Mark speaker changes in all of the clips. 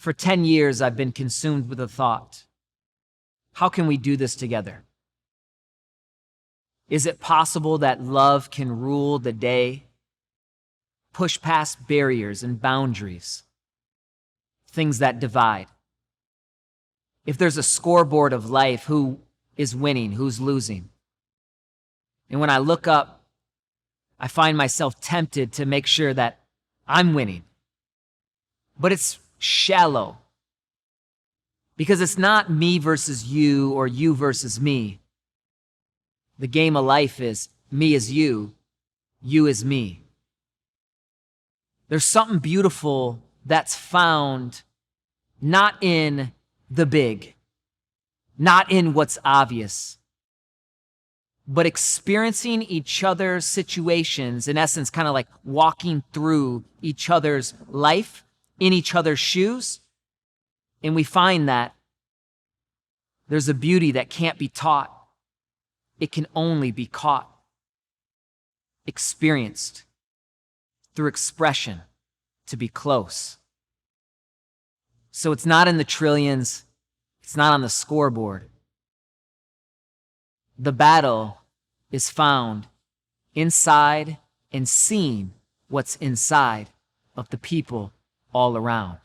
Speaker 1: For 10 years, I've been consumed with the thought, how can we do this together? Is it possible that love can rule the day, push past barriers and boundaries, things that divide? If there's a scoreboard of life, who is winning, who's losing? And when I look up, I find myself tempted to make sure that I'm winning. But it's shallow, because it's not me versus you or you versus me. The game of life is me is you is me. There's something beautiful that's found not in the big, not in what's obvious, but experiencing each other's situations, in essence, kind of like walking through each other's life, in each other's shoes. And we find that there's a beauty that can't be taught. It can only be caught, experienced through expression, to be close. So it's not in the trillions, it's not on the scoreboard. The battle is found inside and seeing what's inside of the people all around.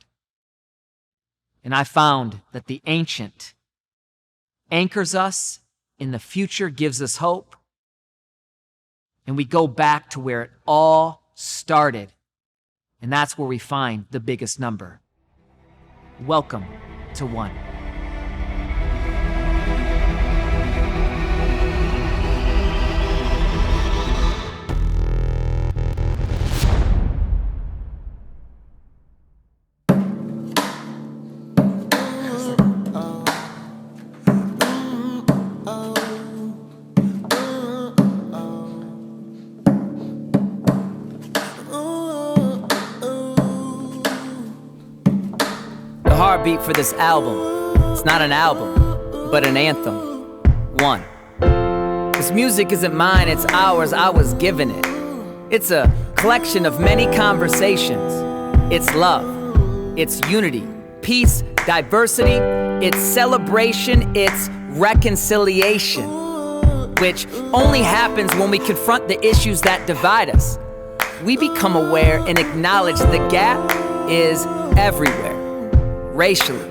Speaker 1: And I found that the ancient anchors us in the future, gives us hope, and we go back to where it all started, and that's where we find the biggest number. Welcome to one. Heartbeat for this album. It's not an album, but an anthem. One. This music isn't mine, it's ours, I was given it. It's a collection of many conversations. It's love, it's unity, peace, diversity, it's celebration, it's reconciliation, which only happens when we confront the issues that divide us. We become aware and acknowledge the gap is everywhere. Racially,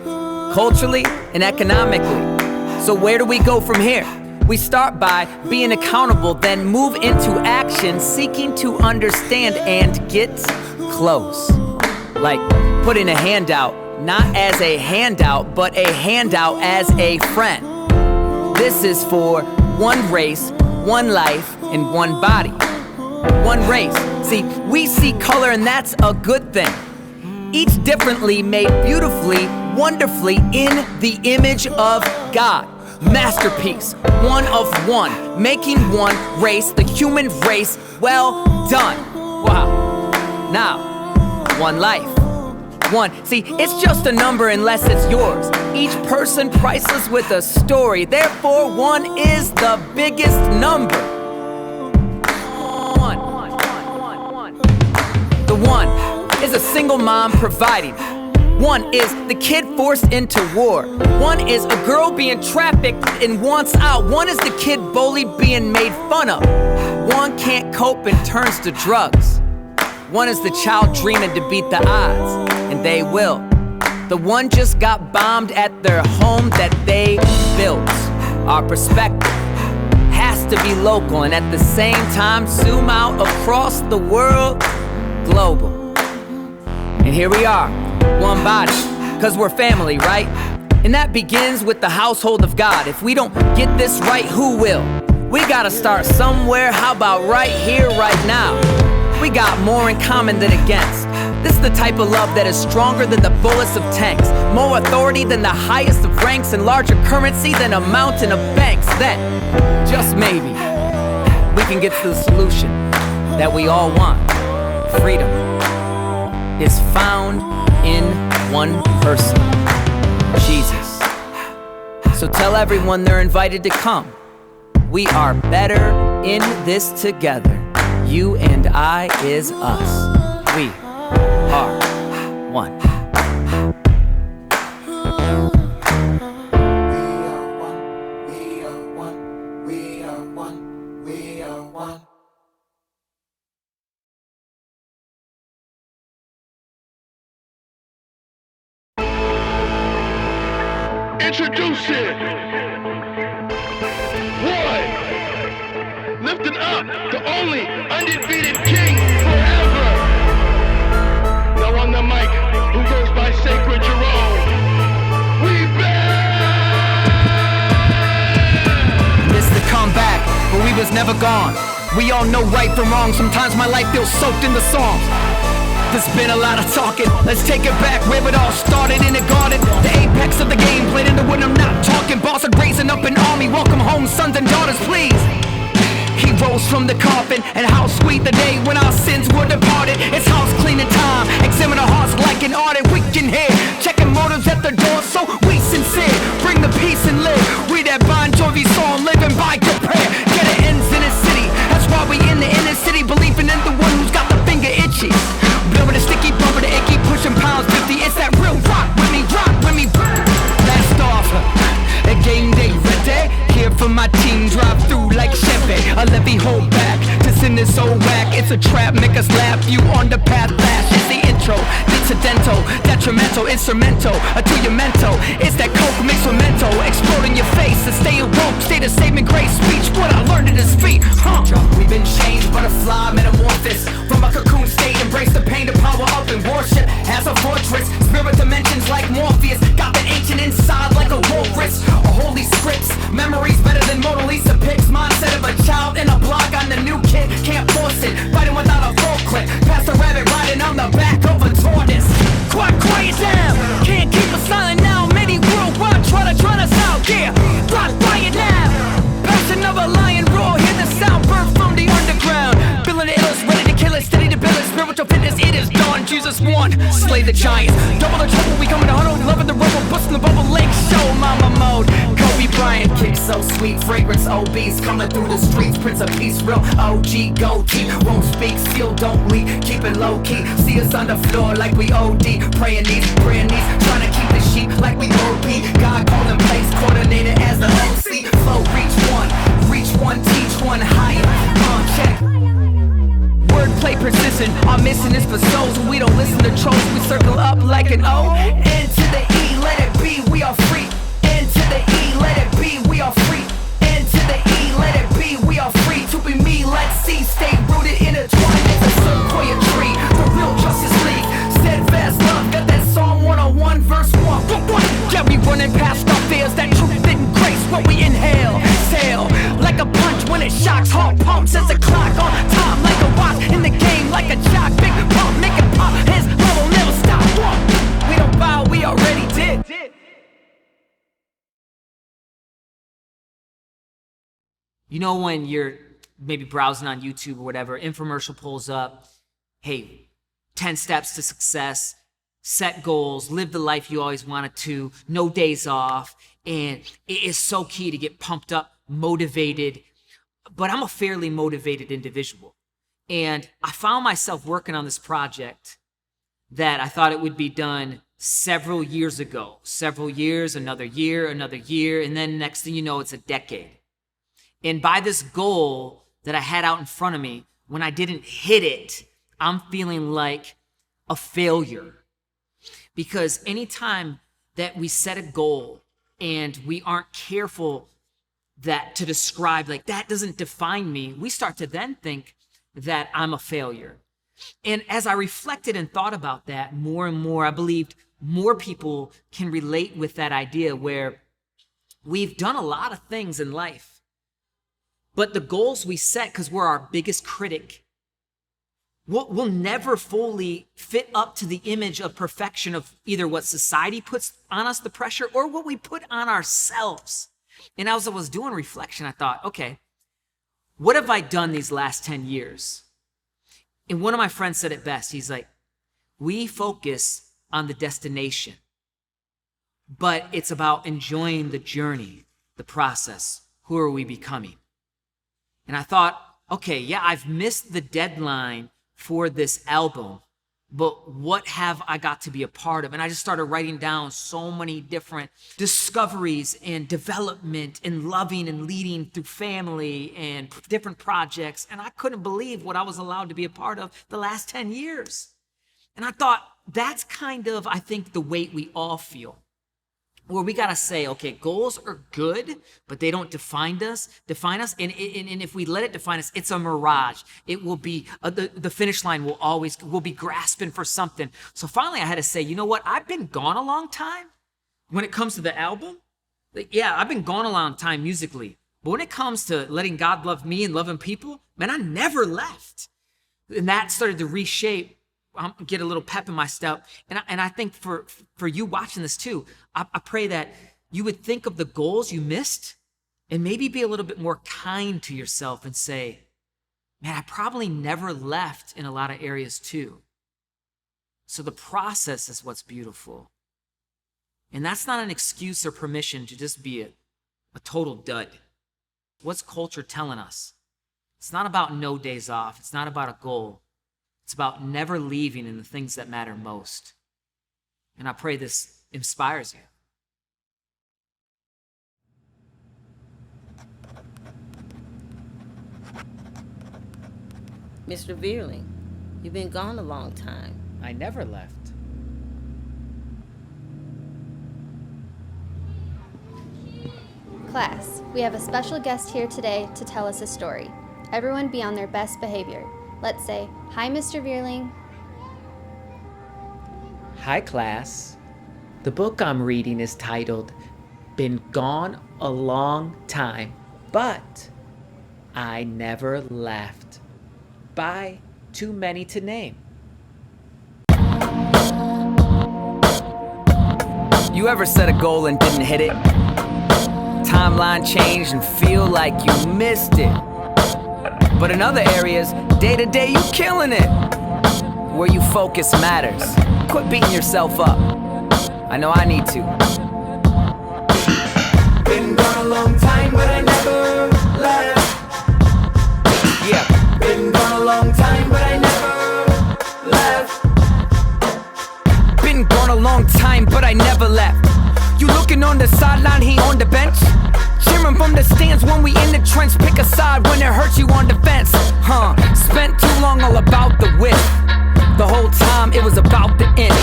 Speaker 1: culturally, and economically. So where do we go from here? We start by being accountable, then move into action, seeking to understand and get close. Like putting a hand out, not as a handout, but a handout as a friend. This is for one race, one life, and one body. One race. See, we see color and that's a good thing. Each differently, made beautifully, wonderfully in the image of God. Masterpiece, one of one, making one race, the human race, well done. Wow. Now, one life. One. See, it's just a number unless it's yours. Each person priceless with a story. Therefore, one is the biggest number. The one is a single mom providing. One is the kid forced into war. One is a girl being trafficked and wants out. One is the kid bullied being made fun of. One can't cope and turns to drugs. One is the child dreaming to beat the odds, and they will. The one just got bombed at their home that they built. Our perspective has to be local and at the same time zoom out across the world, global. And here we are, one body, cause we're family, right? And that begins with the household of God. If we don't get this right, who will? We gotta start somewhere, how about right here, right now? We got more in common than against. This is the type of love that is stronger than the bullets of tanks, more authority than the highest of ranks, and larger currency than a mountain of banks. Then, just maybe, we can get to the solution that we all want. Freedom is found in one person, Jesus. So tell everyone they're invited to come. We are better in this together. You and I is us. We are one.
Speaker 2: Introducing one, lifting up the only undefeated king forever. Now on the mic, who goes by Sacred Jerome. We back!
Speaker 1: This the comeback, but we was never gone. We all know right from wrong. Sometimes my life feels soaked in the songs. There's been a lot of talking, let's take it back where it all started in the garden. The apex of the game, played into when I'm not talking. Boss had raising up an army, welcome home sons and daughters please. He rose from the coffin, and how sweet the day when our sins were departed. It's house cleaning time, examine our hearts like an audit. We can hear, checking motives at the door, so we sincere. Bring the peace and live, we that Bon Jovi song, living by good prayer. Get it ends in the city, that's why we in the inner city. Believing in the one who's got the finger itchy. Blowing the sticky, bumping the icky, pushing pounds 50. It's that real rock with me, Last off, a game day ready. Here for my team, drive through like Chevy. A levy hold back to send this old whack. It's a trap, make us laugh. You on the path fast. It's the intro, incidental, detrimental, instrumental to your mental. It's that coke mixed with mental, exploding your face. To stay awoke, state of saving grace. Speech, what I learned at his feet. We've been changed, butterfly metamorphosis. From a cocoon state, embrace the pain to power up and worship as a fortress. Spirit dimensions like Morpheus, got the ancient inside like a walrus. A holy scripts, memories better than Mona Lisa pics. Mindset of a child in a block, I'm the new kid, can't force it. Fighting without a full clip, past the rabbit riding on the back of a tortoise. Quiet down, can't keep us silent now. Many worldwide try to drown us out, yeah. Quiet now, passion of a lion roar. Hear the sound birth from the underground. Feeling the illest, ready to kill it, steady to build it. Spiritual fitness, it is dawn. Jesus won, slay the giants. Double the trouble, we coming to huddle. Loving the rubble, busting the bubble, lake show. Mama mode, Kobe Bryant, kick so sweet, fragrance obese. Coming through the streets, Prince of Peace, real OG, goatee. Won't speak, seal, don't leak, keep it low key. See us on the floor like we OD. Praying these, trying to keep the sheep like we OP. God calling place, coordinated as the OC. Flow, reach one, teach one higher. Check. Wordplay persistent, our mission is for souls. And we don't listen to trolls, we circle up like an O. N to the E, let it be, we are free. N to the E, let it be, we are free. N to the E, let it be, we are free. To be me, let's see, stay rooted in a twine. It's a sequoia tree, the real Justice League. Steadfast love, got that Psalm 101 verse 1. Yeah, we running past our fears, that truth didn't grace what we inhale. Sail like a punch when it shocks, heart pumps as the clock on time. Like a watch in the game, like a jock, big pump, make it pop. His level never stop. We don't bow, we already did. You know when you're maybe browsing on YouTube or whatever, infomercial pulls up, hey, 10 steps to success, set goals, live the life you always wanted to, no days off, and it is so key to get pumped up, motivated. But I'm a fairly motivated individual, and I found myself working on this project that I thought it would be done several years ago. Several years, another year, and then next thing you know, it's a decade. And by this goal that I had out in front of me, when I didn't hit it, I'm feeling like a failure. Because anytime that we set a goal and we aren't careful that to describe, like, that doesn't define me, we start to then think that I'm a failure. And as I reflected and thought about that more and more, I believed more people can relate with that idea where we've done a lot of things in life, but the goals we set, because we're our biggest critic, we'll never fully fit up to the image of perfection of either what society puts on us, the pressure, or what we put on ourselves. And as I was doing reflection, I thought, okay, what have I done these last 10 years? And one of my friends said it best. He's like, we focus on the destination, but it's about enjoying the journey, the process. Who are we becoming? And I thought, okay, yeah, I've missed the deadline for this album, but what have I got to be a part of? And I just started writing down so many different discoveries and development and loving and leading through family and different projects. And I couldn't believe what I was allowed to be a part of the last 10 years. And I thought that's kind of, I think, the weight we all feel. Where we gotta say, okay, goals are good, but they don't define us. And if we let it define us, it's a mirage. It will be, the finish line will be grasping for something. So finally I had to say, you know what? I've been gone a long time when it comes to the album. Yeah, I've been gone a long time musically. But when it comes to letting God love me and loving people, man, I never left. And that started to reshape, get a little pep in my step. And I think for you watching this too, I pray that you would think of the goals you missed and maybe be a little bit more kind to yourself and say, man, I probably never left in a lot of areas too. So the process is what's beautiful. And that's not an excuse or permission to just be a total dud. What's culture telling us? It's not about no days off. It's not about a goal. It's about never leaving in the things that matter most. And I pray this inspires you.
Speaker 3: Mr. Vierling, you've been gone a long time.
Speaker 1: I never left.
Speaker 4: Class, we have a special guest here today to tell us a story. Everyone be on their best behavior. Let's say, hi, Mr. Vierling.
Speaker 1: Hi, class. The book I'm reading is titled, Been Gone a Long Time, But I Never Left, by Too Many to Name. You ever set a goal and didn't hit it? Timeline changed and feel like you missed it. But in other areas, day to day, you killing it. Where you focus matters. Quit beating yourself up. I know I need to. Been gone a long time, but I never left. Yeah. Been gone a long time, but I never left. Been gone a long time, but I never left. You looking on the sideline, he on the bench. Cheering from the stands when we in the trench. Pick a side when it hurts you on defense. Spent too long all about the width. The whole time it was about the inch.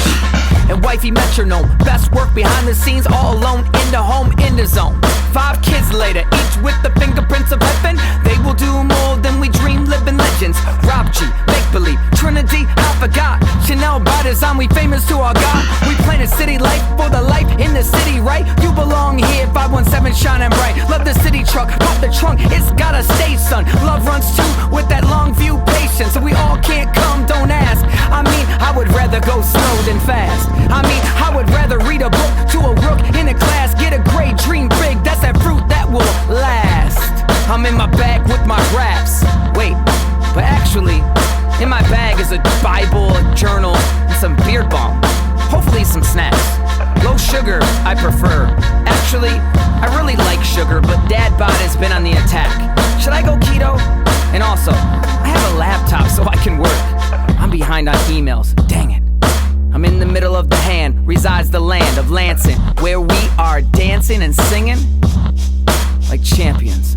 Speaker 1: And wifey metronome, best work behind the scenes, all alone in the home, in the zone. 5 kids later, each with the fingerprints of heaven. They will do more than we dream, living legends. Rob G, make believe, Trinity, I forgot. Chanel by design, we famous to our God. We planted city life for the life in the city, right? You belong here, 517 shining bright. Love the city truck, pop the trunk, it's gotta stay, son. Love runs too with that long view patience. So we all can't come, don't ask. I mean, I would rather go slow than fast. I mean, I would rather read a book to a rook in a class. Get a grade, dream big, that's that fruit that will last. I'm in my bag with my raps. Wait, but actually, in my bag is a Bible, a journal, and some beard balm. Hopefully some snacks. Low sugar, I prefer. Actually, I really like sugar, but dad bod has been on the attack. Should I go keto? And also, I have a laptop so I can work. I'm behind on emails, dang it. I'm in the middle of the hand, resides the land of Lansing, where we are dancing and singing like champions.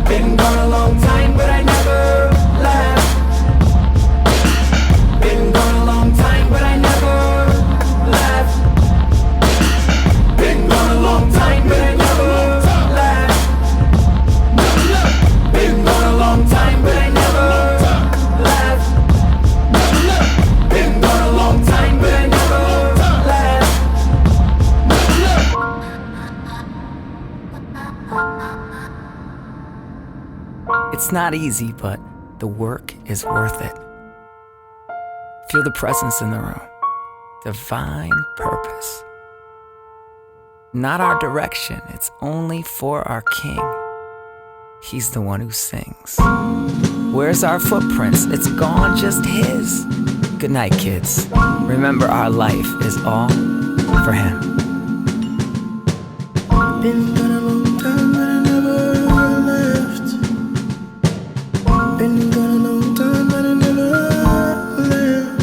Speaker 1: Been gone a long time, but I never left. Been gone a long time, but I never left. Been gone a long time, but I never left. Been gone a long time, but I never left. Been gone a long time, but I never left. It's not easy, but the work is worth it. Feel the presence in the room. Divine purpose. Not our direction, it's only for our King. He's the one who sings. Where's our footprints? It's gone, just his. Good night, kids. Remember, our life is all for him.
Speaker 5: Been gone a long time, but I never left. Been gone a long time, but I never left.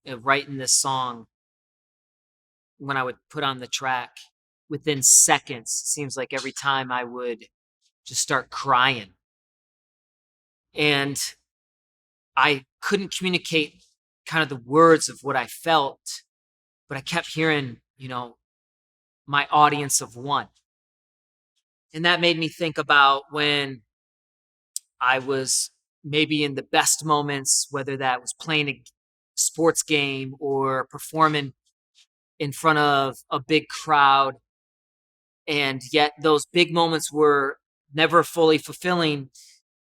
Speaker 6: writing this song, when I would put on the track, within seconds, it seems like every time I would just start crying. And I couldn't communicate kind of the words of what I felt, but I kept hearing, my audience of one. And that made me think about when I was maybe in the best moments, whether that was playing a sports game or performing in front of a big crowd. And yet those big moments were never fully fulfilling.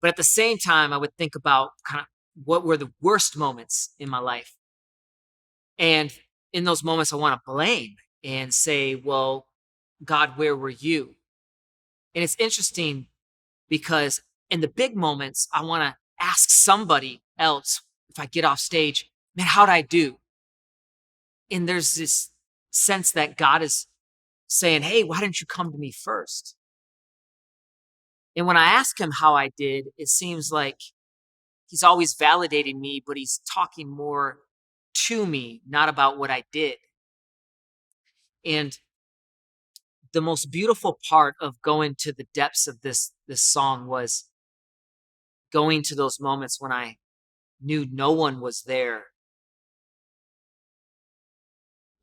Speaker 6: But at the same time, I would think about kind of what were the worst moments in my life. And in those moments, I want to blame and say, well, God, where were you? And it's interesting because in the big moments, I want to ask somebody else, if I get off stage, man, how'd I do? And there's this sense that God is saying, hey, why didn't you come to me first? And when I ask him how I did, it seems like he's always validating me, but he's talking more to me, not about what I did. And the most beautiful part of going to the depths of this song was going to those moments when I knew no one was there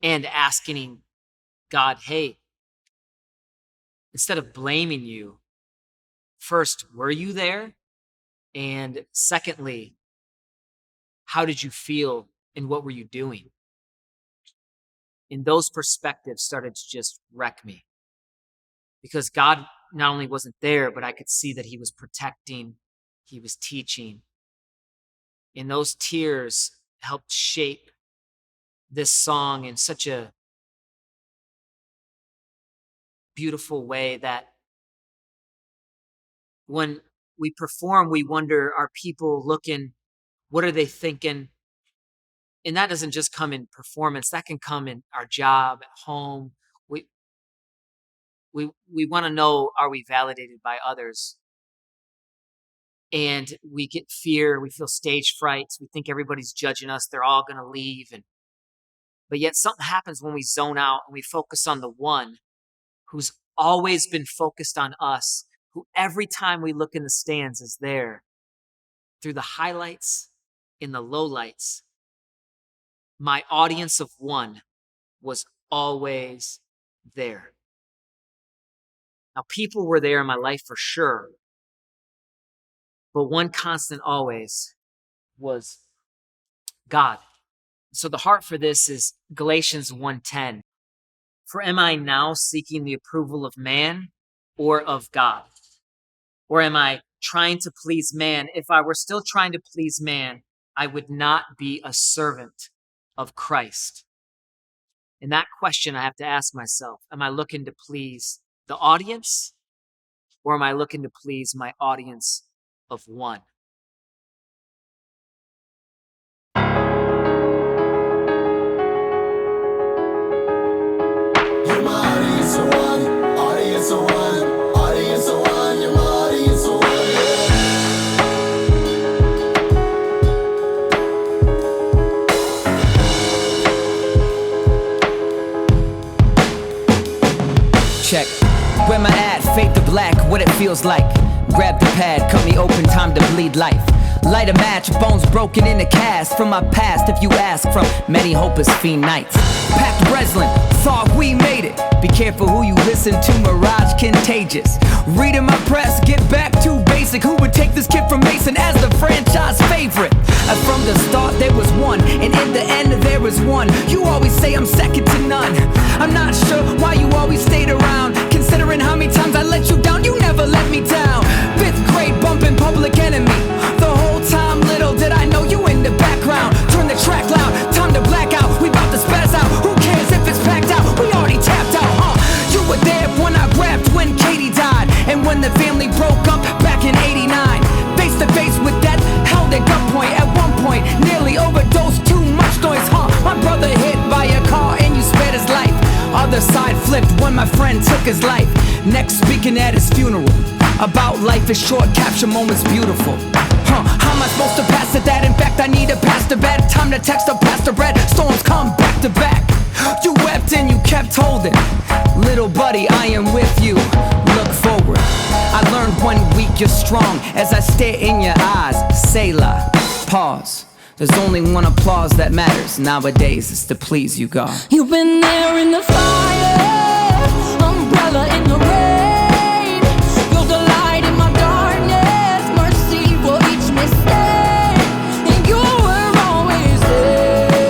Speaker 6: and asking God, hey, instead of blaming you, first, were you there? And secondly, how did you feel and what were you doing? And those perspectives started to just wreck me. Because God not only wasn't there, but I could see that he was protecting, he was teaching. And those tears helped shape this song in such a beautiful way that when we perform, we wonder, are people looking, what are they thinking? And that doesn't just come in performance, that can come in our job, at home. We want to know, are we validated by others? And we get fear, we feel stage frights, we think everybody's judging us, they're all going to leave. But yet something happens when we zone out and we focus on the one who's always been focused on us, who every time we look in the stands is there through the highlights, in the lowlights. My audience of one was always there. Now, people were there in my life for sure, but one constant always was God. So the heart for this is Galatians 1:10. For am I now seeking the approval of man or of God? Or am I trying to please man? If I were still trying to please man, I would not be a servant of Christ. And that question I have to ask myself, am I looking to please the audience, or am I looking to please my audience of one?
Speaker 5: You're my audience of one, audience of one, audience of one, you're my audience of one.
Speaker 1: Check. Where my at? Fade to black, what it feels like. Grab the pad, cut me open, time to bleed life. Light a match, bones broken in a cast. From my past, if you ask, from many hopeless fiend nights. Packed Breslin, thought we made it. Be careful who you listen to, mirage contagious. Reading my press, get back to basic. Who would take this kid from Mason as the franchise favorite? From the start there was one, and in the end there was one. You always say I'm second to none. I'm not sure why you always stayed around, considering how many times I let you down. You never let me down. 5th grade bumping Public Enemy. The whole time little did I know you in the background. Turn the track loud, time to black out. We bout to spaz out, who cares if it's packed out? We already tapped out, You were there when I rapped when Katie died, and when the family broke up back in '89. Face to face with death, held at gunpoint. At one point, nearly overdosed, too much noise, My brother hit by a car and you spared his life. Other side flipped when my friend took his life. Next speaking at his funeral, about life is short, capture moments beautiful. How am I supposed to pass it that? In fact, I need a pastor bed. Time to text or pass the bread. Storms come back to back. You wept and you kept holding. Little buddy, I am with you. Look forward. I learned 1 week you're strong. As I stare in your eyes, Selah, pause. There's only one applause that matters nowadays. It's to please you, God.
Speaker 7: You've been there in the fire, umbrella in the rain. You're the light in my darkness, mercy for each mistake. And you were always there,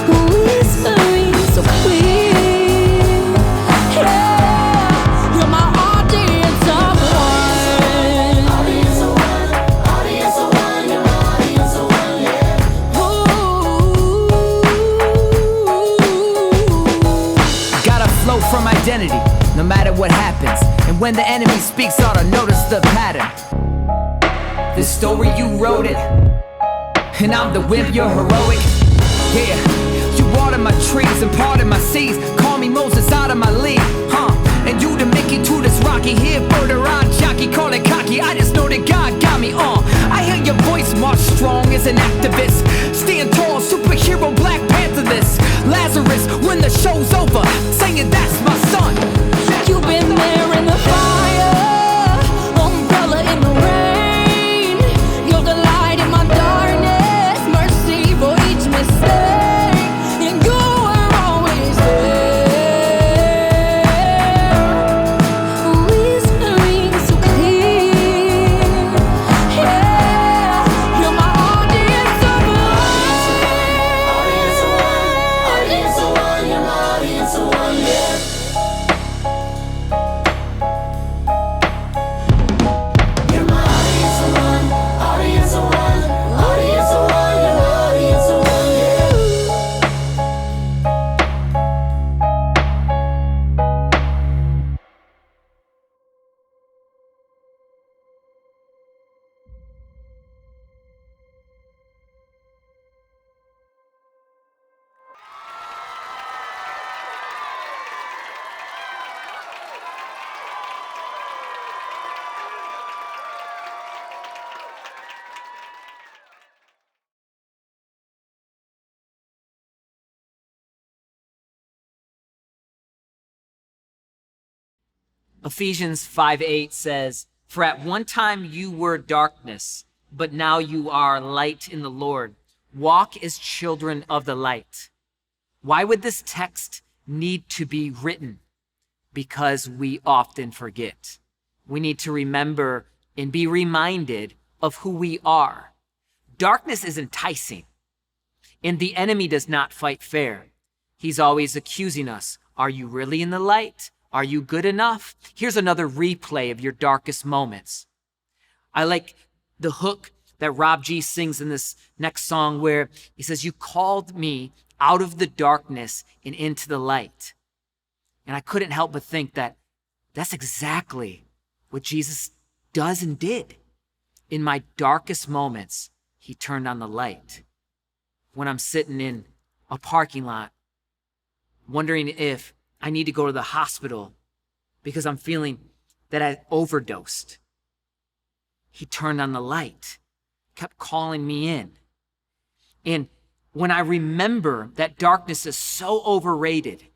Speaker 7: whispering so clear. Yeah, you're my audience of one.
Speaker 5: Audience of one, audience of one, you're my audience of one, yeah.
Speaker 1: Gotta flow from identity, no matter what happens. And when the enemy speaks, ought to notice the pattern. This story, you wrote it, and I'm the wimp, you're heroic. Yeah, you water my trees and parted my seas. Call me Moses out of my league, huh? And you the Mickey to this Rocky. Here for the rod jockey, call it cocky. I just know that God got me on. I hear your voice march strong as an activist. Stand tall, superhero, Black Panther this. Lazarus, when the show's over, saying that's my son.
Speaker 7: You've been there in the fire, umbrella in the rain. You're the light in my darkness, mercy for each mistake. And you were always there, whispering so clear. Yeah, you're my audience of one.
Speaker 5: Audience of one, audience of one, you're my audience of one, yeah. You're my audience of one, audience of one, audience of one, you're my audience of one, yeah.
Speaker 6: Ephesians 5:8 says, "For at one time you were darkness, but now you are light in the Lord. Walk as children of the light." Why would this text need to be written? Because we often forget. We need to remember and be reminded of who we are. Darkness is enticing, and the enemy does not fight fair. He's always accusing us. Are you really in the light? Are you good enough? Here's another replay of your darkest moments. I like the hook that Rob G sings in this next song where he says, "You called me out of the darkness and into the light." And I couldn't help but think that that's exactly what Jesus does and did. In my darkest moments, he turned on the light. When I'm sitting in a parking lot, wondering if I need to go to the hospital because I'm feeling that I overdosed, he turned on the light, kept calling me in. And when I remember that darkness is so overrated,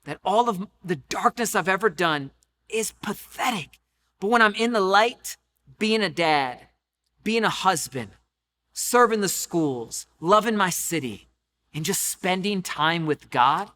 Speaker 6: that all of the darkness I've ever done is pathetic. But when I'm in the light, being a dad, being a husband, serving the schools, loving my city, and just spending time with God,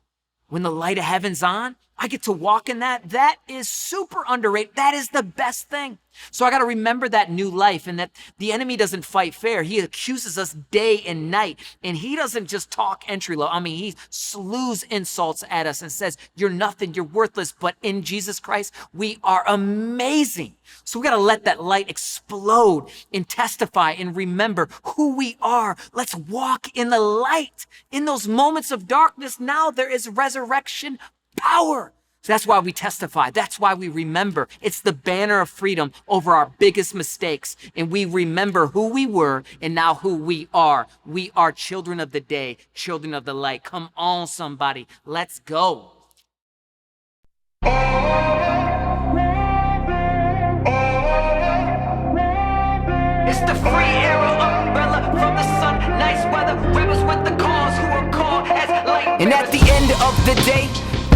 Speaker 6: when the light of heaven's on, I get to walk in that. That is super underrated. That is the best thing. So I got to remember that new life and that the enemy doesn't fight fair. He accuses us day and night. And he doesn't just talk entry level. I mean, he slews insults at us and says, you're nothing, you're worthless. But in Jesus Christ, we are amazing. So we got to let that light explode and testify and remember who we are. Let's walk in the light. In those moments of darkness, now there is resurrection power. So that's why we testify. That's why we remember. It's the banner of freedom over our biggest mistakes. And we remember who we were and now who we are. We are children of the day, children of the light. Come on, somebody. Let's go.
Speaker 1: the free era umbrella from the sun, nice weather, rebels with the cause who are called as light. And at the end of the day,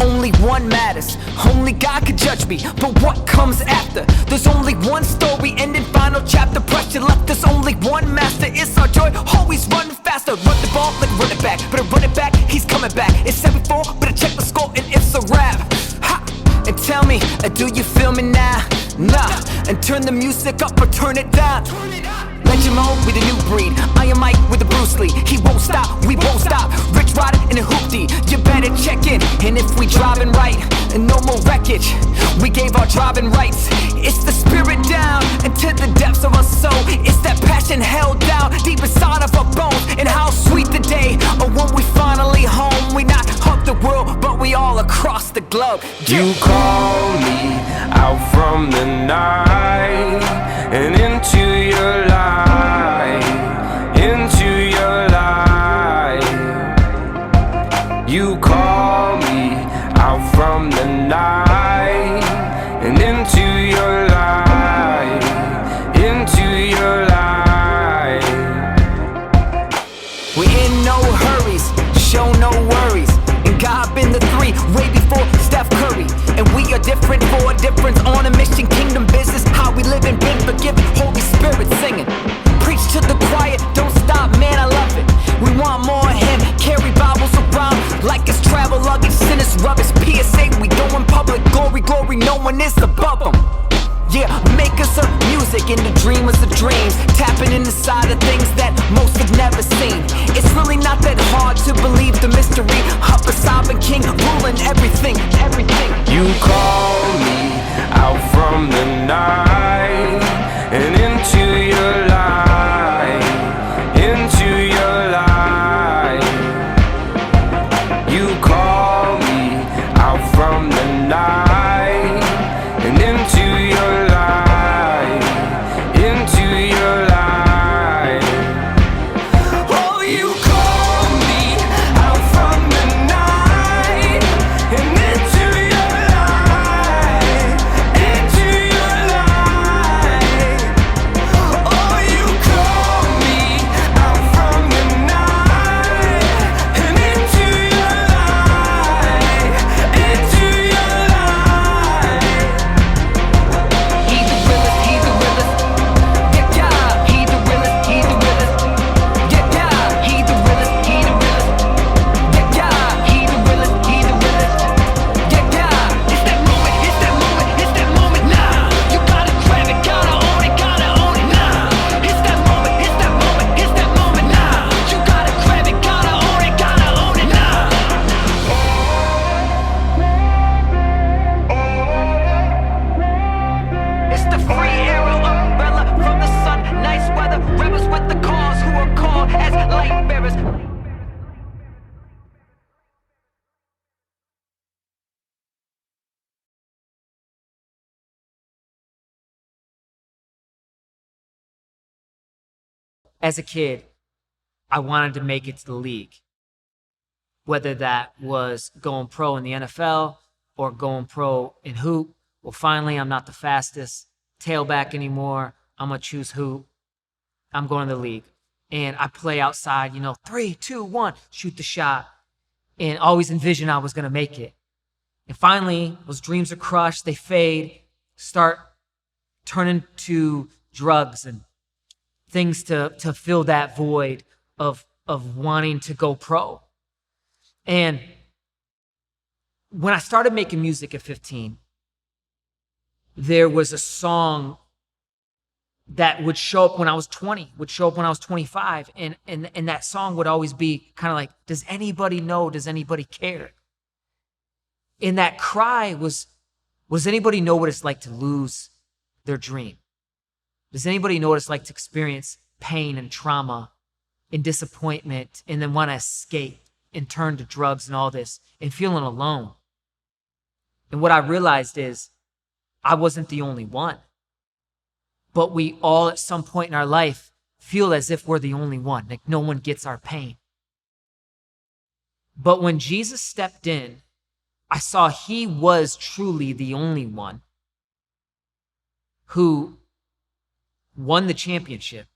Speaker 1: only one matters. Only God can judge me, but what comes after? There's only one story, ending final chapter. Pressure left, there's only one master. It's our joy, always run faster. Run the ball, like run it back. Better run it back, he's coming back. It's 7-4, better check the score, and it's a wrap. Ha! And tell me, do you feel me now? Nah. And turn the music up or turn it down. Legend mode with a new breed. Iron Mike with a Bruce Lee. He won't stop, we won't stop. Rich Rider in a hoopty. You better check in. And if we driving right, no more wreckage. We gave our driving rights. It's the spirit down into the depths of our soul. It's that passion held down deep inside of our bones. And how sweet the day when we finally home. We not hug the world, but we all across the globe.
Speaker 8: You call me out from the night and into your light, into your light. You call me out from the night and into your light, into your light.
Speaker 1: We in no hurries, show no worries. And God been the three way before Steph Curry. And we are different for a difference, on a mission, kingdom business. How we live and been forgiven, Holy Spirit singing. Preach to the quiet, don't stop, man, I love it. We want more of him, carry Bibles around like it's travel luggage, sinners rubbish. PSA, we going public, glory, glory, no one is above them. Yeah, makers of music and the dreamers of dreams, tapping in the side of things that most have never seen. It's really not that hard to believe the mystery of a sovereign king ruling everything, everything.
Speaker 8: You call me out from the night and into your light, into your light. You call me out from the night and into your light, into your light. Oh, you call me out from the night and into your light, into your light. Oh, you call me out from the night and into your light, into your light.
Speaker 1: He's the realest, he's the realest. Yeah, yeah, he's the realest, he's the realest. Yeah, yeah, he's the realest, he's the realest. Yeah, yeah, he's the realest, he's the realest. Yeah, yeah, it's that moment, it's that moment, it's that moment now. You gotta grab it, gotta own it, gotta own it now. It's that moment, it's that moment, it's that moment now. You gotta grab it, gotta own it, gotta own it now. It's the free era umbrella from the sun, nice weather, rebels with the cause who are called as light bearers. As a kid, I wanted to make it to the league. Whether that was going pro in the NFL or going pro in hoop. Well, finally, I'm not the fastest tailback anymore. I'm going to choose hoop. I'm going to the league. And I play outside, 3, 2, 1, shoot the shot. And always envisioned I was going to make it. And finally, those dreams are crushed. They fade, start turning to drugs and things to fill that void of wanting to go pro. And when I started making music at 15, there was a song that would show up when I was 20, would show up when I was 25. And that song would always be kind of like, does anybody know? Does anybody care? And that cry was anybody know what it's like to lose their dream? Does anybody know what it's like to experience pain and trauma and disappointment and then want to escape and turn to drugs and all this and feeling alone? And what I realized is I wasn't the only one. But we all at some point in our life feel as if we're the only one, like no one gets our pain. But when Jesus stepped in, I saw he was truly the only one who won the championship,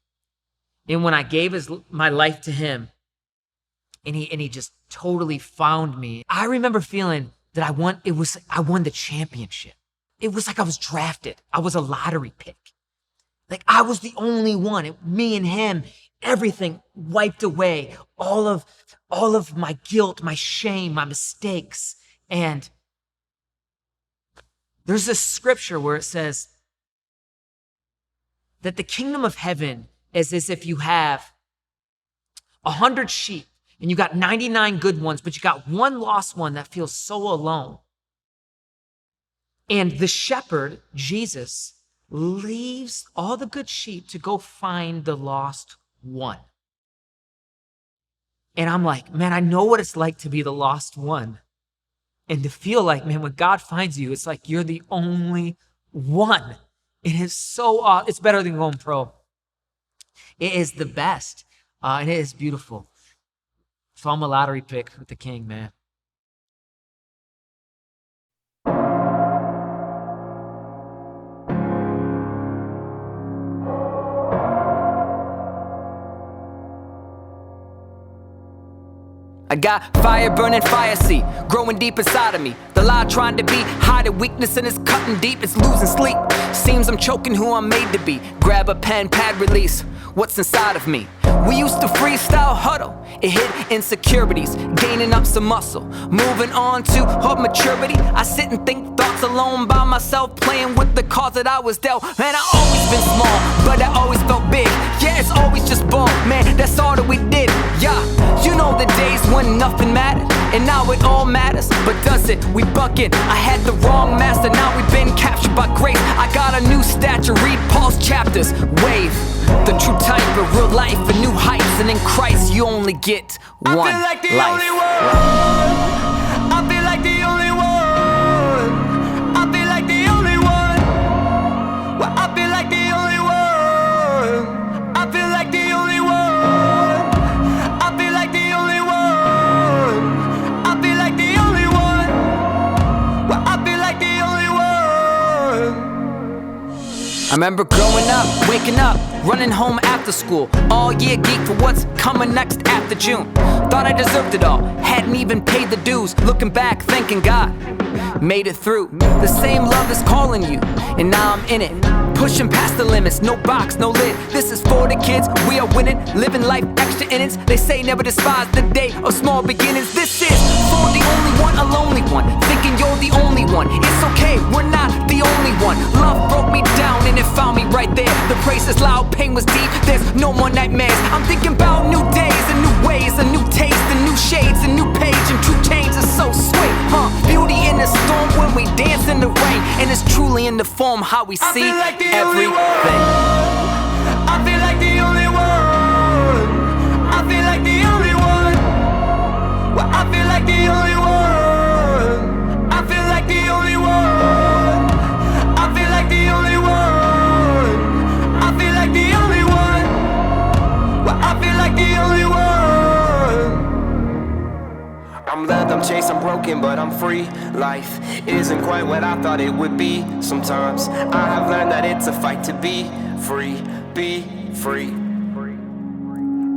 Speaker 6: And when I gave my life to him, and he just totally found me, I remember feeling that I won the championship. It was like I was drafted. I was a lottery pick. Like I was the only one. Me and him, everything wiped away. All of my guilt, my shame, my mistakes. And there's this scripture where it says that the kingdom of heaven is as if you have 100 sheep and you got 99 good ones, but you got one lost one that feels so alone. And the shepherd, Jesus, leaves all the good sheep to go find the lost one. And I'm like, man, I know what it's like to be the lost one. And to feel like, man, when God finds you, it's like you're the only one. It is so, it's better than going pro. It is the best. And it is beautiful. So I'm a lottery pick with the king, man.
Speaker 1: I got fire burning, fire seed, growing deep inside of me. The lie trying to be, hiding weakness and it's cutting deep, it's losing sleep. Seems I'm choking who I'm made to be. Grab a pen, pad, release what's inside of me. We used to freestyle huddle, it hid insecurities, gaining up some muscle, moving on to hard maturity. I sit and think thoughts alone by myself, playing with the cards that I was dealt. Man, I always been small, but I always felt big. Yeah, it's always just ball, man, that's all that we did. Yeah, you know the days when nothing mattered, and now it all matters. But does it? We bucking. I had the wrong master, now we've been captured by grace. I got a new stature, read Paul's chapters. Wave, the true type of real life and new heights, and in Christ you only get one life. I feel like the only one. I feel like the only one. I feel like the only one. Well, I feel like the only one. I feel like the only one. I feel like the only one. I feel like the only one. Well, I feel like the only one. I remember growing up, waking up, running home after school, all year geek for what's coming next after June. Thought I deserved it all, hadn't even paid the dues. Looking back, thanking God, made it through. The same love is calling you, and now I'm in it. Pushing past the limits, no box, no lid. This is for the kids, we are winning, living life extra innings. They say never despise the day of small beginnings. This is for the only one, a lonely one, thinking you're the only one. It's okay, we're not the only one. Love broke me down and it found me right there. The praise is loud, pain was deep, there's no more nightmares. I'm thinking about new days and new ways, a new taste and new shades, a new page, and true change is so sweet, huh? Beauty in the storm when we dance in the rain, and it's truly in the form how we see everything. I feel like the only one. I feel like the only one. Well, I feel like the only one. I feel like the only one. I feel like the only one. I feel like the only one. Well, I feel like the only one. I'm loved, I'm chased, I'm broken, but I'm free. Life isn't quite what I thought it would be. Sometimes I have learned that it's a fight to be free, be free.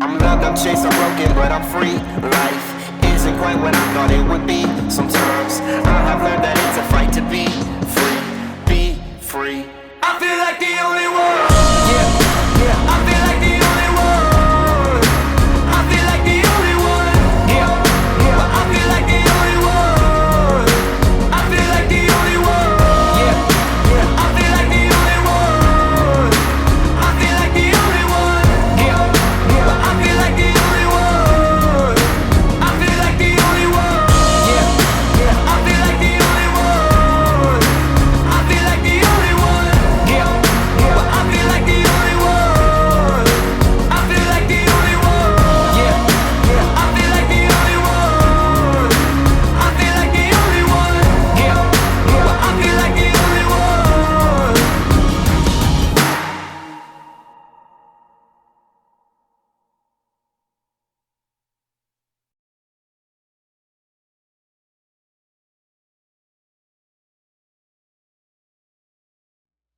Speaker 1: I'm loved, I'm chased, I'm broken, but I'm free. Life isn't quite what I thought it would be. Sometimes I have learned that it's a fight to be free, be free. I feel like the only one. Yeah, yeah. I feel like the only one. I feel like the only one. Yeah, yeah. I feel like the only one. I feel like the only one. Yeah, yeah. I feel like the only one. I feel like the only one. Yeah, yeah. I feel like the only one. I feel like the only one. Yeah, yeah. I feel like the only one. I feel like the only one. Yeah, yeah. I feel like the only one. I feel like the only one. Yeah, yeah. I feel like the only one. I feel like the only one. Yeah, yeah. I feel like the only one.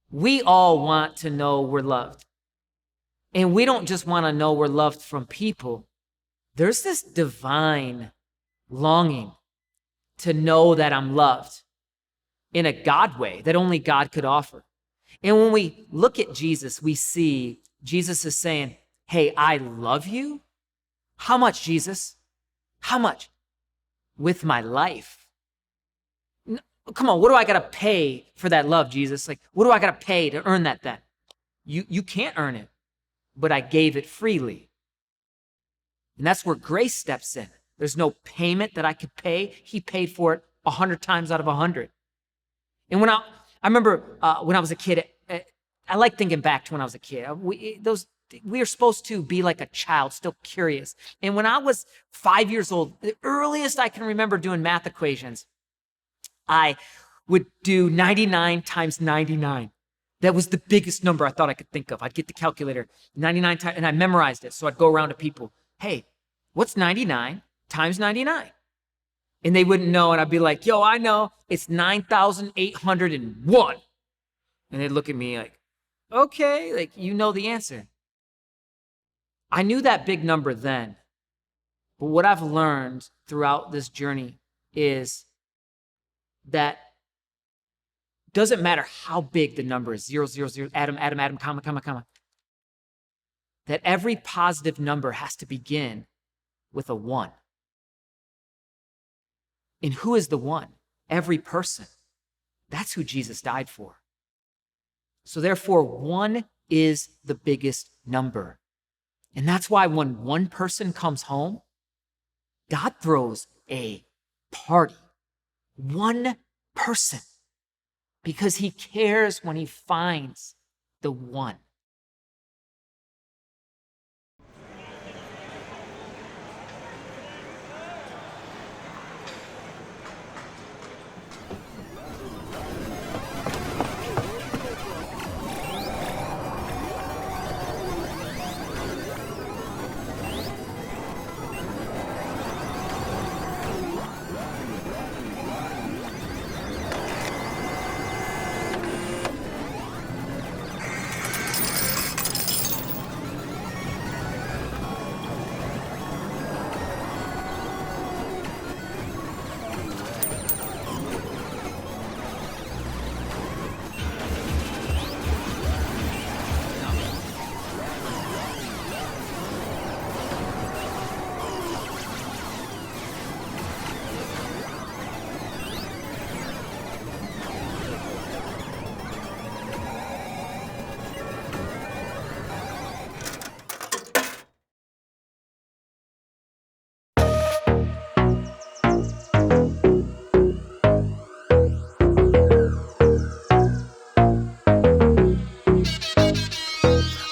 Speaker 1: We all want to know we're loved.
Speaker 6: And we don't just want to know we're loved from people. There's this divine longing to know that I'm loved in a God way that only God could offer. And when we look at Jesus, we see Jesus is saying, hey, I love you. How much, Jesus? How much? With my life. Come on, what do I got to pay for that love, Jesus? Like, what do I got to pay to earn that then? You can't earn it, but I gave it freely. And that's where grace steps in. There's no payment that I could pay. He paid for it 100 times out of 100. And when I remember when I was a kid, I like thinking back to when I was a kid. We are supposed to be like a child, still curious. And when I was 5 years old, the earliest I can remember doing math equations, I would do 99 times 99. That was the biggest number I thought I could think of. I'd get the calculator, 99 times, and I memorized it. So I'd go around to people, hey, what's 99 times 99? And they wouldn't know, and I'd be like, yo, I know, it's 9,801. And they'd look at me like, okay, like, you know the answer. I knew that big number then, but what I've learned throughout this journey is that doesn't matter how big the number is, 0, 0, 0, atom, comma, comma, comma, that every positive number has to begin with a 1. And who is the 1? Every person. That's who Jesus died for. So therefore, 1 is the biggest number. And that's why when one person comes home, God throws a party. 1 person. Because he cares when he finds the 1.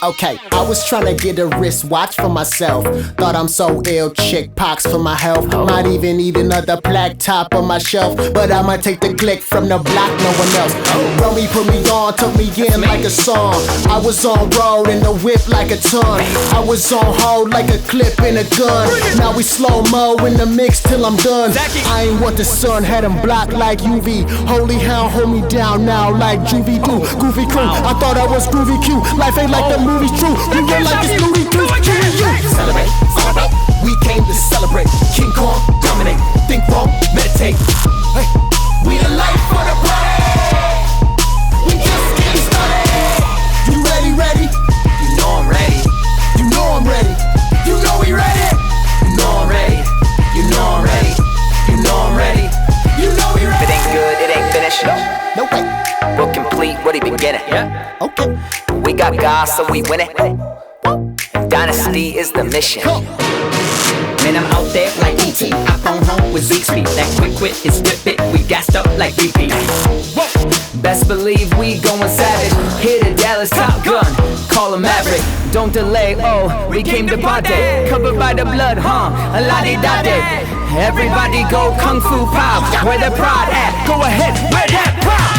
Speaker 9: Okay, I was trying to get a wristwatch for myself. Thought I'm so ill, chick pox for my health. Might even need another plaque top on my shelf. But I'ma take the click from the block, no one else. Romy put me on, took me in like a song. I was on road in the whip like a ton. I was on hold like a clip in a gun. Now we slow-mo in the mix till I'm done. I ain't what the sun had him blocked like UV. Holy hound, hold me down now like Juvie do. Goofy crew, I thought I was groovy Q. Life ain't like the movie's true. You feel like it's Louis Q. Celebrate, celebrate. We came to celebrate. King Kong, dominate. Think wrong, meditate. Hey, we the life for the party. We just getting started. You ready, ready? You know I'm ready. You know I'm ready. You know we ready. You know I'm ready. You know I'm ready. You know I'm ready. You know we ready.
Speaker 1: If it ain't good, it ain't finished.
Speaker 9: No way.
Speaker 1: We're complete, what he beginning.
Speaker 6: Yeah.
Speaker 9: Okay.
Speaker 1: We got God, so we win it. And Dynasty is the mission.
Speaker 10: Man, I'm out there like E.T. I phone home with Zeke speed. That quick wit is whip it. We gassed up like BP.
Speaker 1: Best believe we going savage. Here to Dallas, Top Gun, call him Maverick. Don't delay, oh, we came to party. Covered by the blood, huh? A la-di-da-di. Everybody go Kung Fu Pop. Where the pride at? Go ahead, where that pride?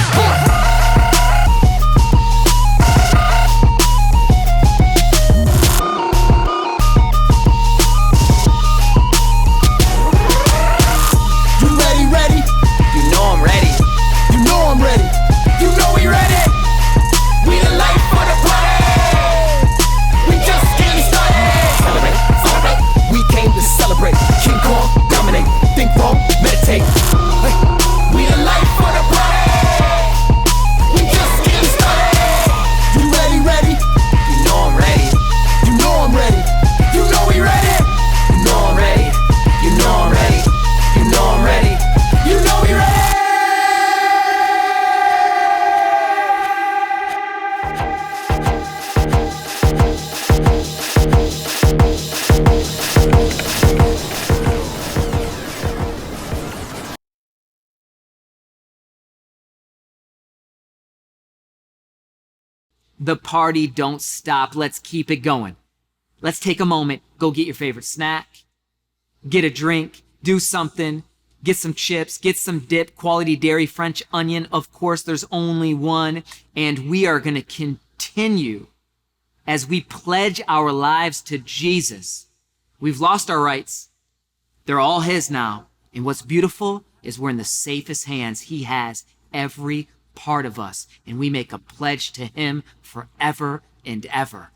Speaker 9: We the life for the party. We just
Speaker 6: The party don't stop. Let's keep it going. Let's take a moment, go get your favorite snack, get a drink, do something, get some chips, get some dip, quality dairy, French onion. Of course, there's only one. And we are going to continue as we pledge our lives to Jesus. We've lost our rights. They're all his now. And what's beautiful is we're in the safest hands. He has every part of us. And we make a pledge to him forever and ever.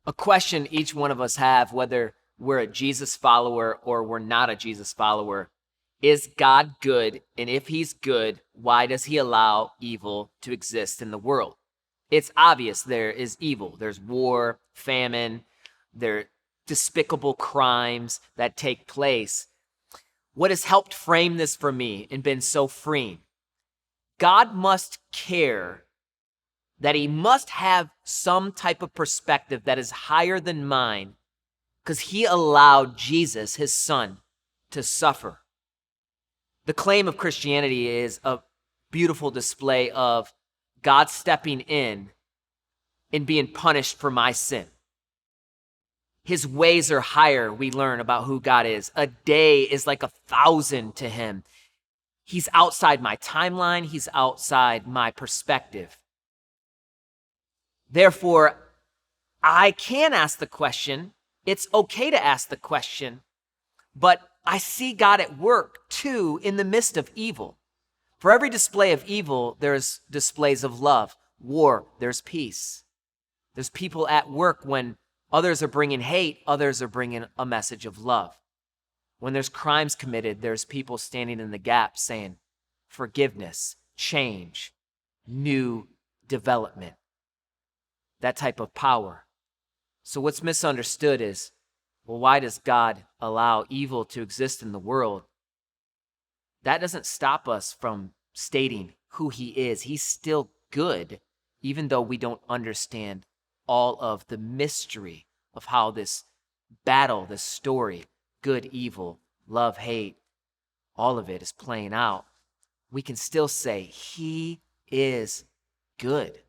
Speaker 6: A question each one of us have, whether we're a Jesus follower or we're not a Jesus follower, is God good? And if he's good, why does he allow evil to exist in the world? It's obvious there is evil. There's war, famine, there are despicable crimes that take place. What has helped frame this for me and been so freeing? God must care, that he must have some type of perspective that is higher than mine, because he allowed Jesus, his son, to suffer. The claim of Christianity is a beautiful display of God stepping in and being punished for my sin. His ways are higher, we learn about who God is. A day is like 1,000 to him. He's outside my timeline. He's outside my perspective. Therefore, I can ask the question. It's okay to ask the question, but I see God at work too in the midst of evil. For every display of evil, there's displays of love. War, there's peace. There's people at work when others are bringing hate, others are bringing a message of love. When there's crimes committed, there's people standing in the gap saying forgiveness, change, new development. That type of power. So what's misunderstood is, well, why does God allow evil to exist in the world? That doesn't stop us from stating who he is. He's still good, even though we don't understand all of the mystery of how this battle, this story, good, evil, love, hate, all of it is playing out. We can still say he is good.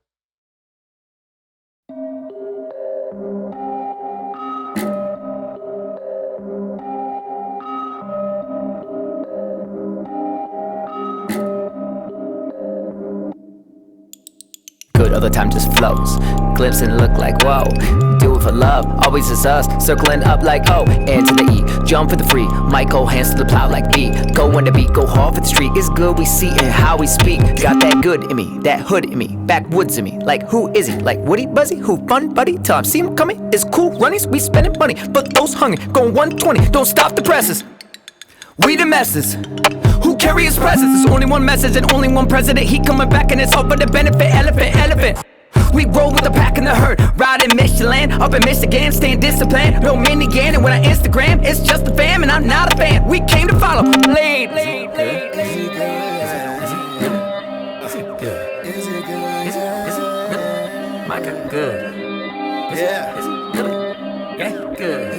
Speaker 1: Good, other time just flows. Glimpse and look like whoa. Do it for love, always is us. Circling up like O, and to the E. Jump for the free, might go hands to the plow like E. Go when the beat, go hard for the street. It's good we see and how we speak. Got that good in me, that hood in me, backwoods in me. Like who is he? Like Woody Buzzy? Who fun buddy? Tell him see him coming. It's cool runnies, we spending money. But those hungry, going 120, don't stop the presses. We the messes who carry his presence. There's only one message and only one president. He coming back and it's all for the benefit. Elephant. We roll with the pack and the herd. Ride in Michelin, up in Michigan, staying disciplined. No minigan, and when I Instagram, it's just a fam, and I'm not a fan. We came to follow. Lead. Micah, good.
Speaker 9: Yeah.
Speaker 1: Is he good? Yeah, good.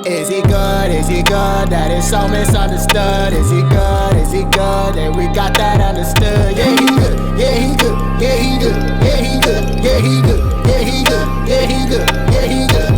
Speaker 9: Is he good? Is he good? That is so misunderstood. Is he good? Is he good? And we got that understood. Yeah, he good. Yeah, he good. Yeah, he good. Yeah, he good. Yeah, he good. Yeah, he good. Yeah, he good. Yeah, he good.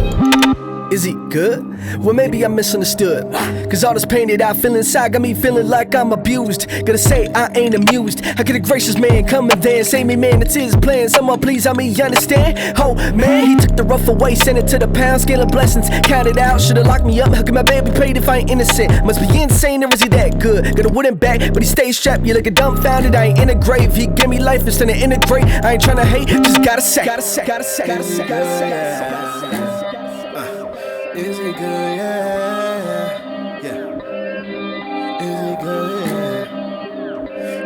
Speaker 11: Is he good? Well, maybe I misunderstood. Cause all this pain that I feel inside got me feeling like I'm abused. Gotta say I ain't amused. How could a gracious man come and then say me, man, it's his plan? Someone please help me understand. Oh man, he took the rough away, sent it to the pound scale of blessings. Counted out, should've locked me up. How can my baby paid if I ain't innocent? Must be insane, or is he that good? Got a wooden back, but he stays strapped. You lookin' dumbfounded, I ain't in a grave. He give me life instead of integrate. I ain't tryna hate, just gotta say.
Speaker 9: Is he good? Yeah. Is he good?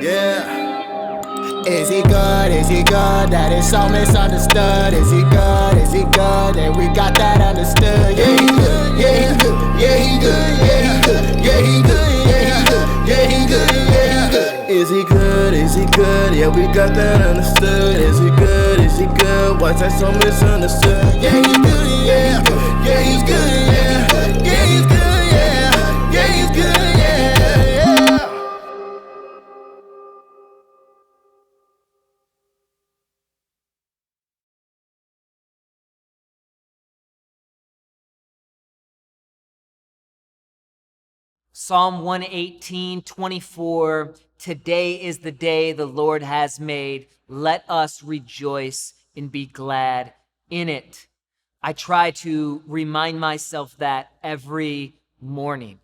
Speaker 9: Yeah. Is he good? Is he good? That is so misunderstood. Is he good? Is he good? And we got that understood. Yeah, he good. Yeah, he good. Yeah, he good. Yeah, he good. Yeah, he good. Yeah, he good. Yeah, he good. Yeah, he good. Is he good? Is he good? Yeah, we got that understood. Is he good? Is he good? Why's that so misunderstood? Yeah, he good. Yeah, he good. Yeah, he's good. Yeah, yeah, he's good. Yeah, yeah, he's good. Yeah.
Speaker 6: Psalm 118:24. Today is the day the Lord has made. Let us rejoice and be glad in it. I try to remind myself that every morning,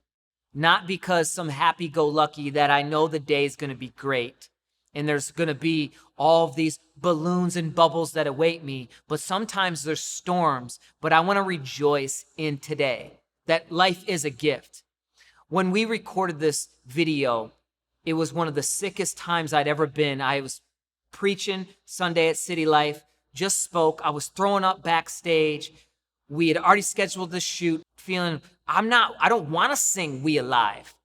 Speaker 6: not because some happy-go-lucky that I know the day is going to be great and there's going to be all of these balloons and bubbles that await me, but sometimes there's storms, but I want to rejoice in today, that life is a gift. When we recorded this video, it was one of the sickest times I'd ever been. I was preaching Sunday at City Life, just spoke. I was throwing up backstage. We had already scheduled the shoot, feeling I don't want to sing We Alive.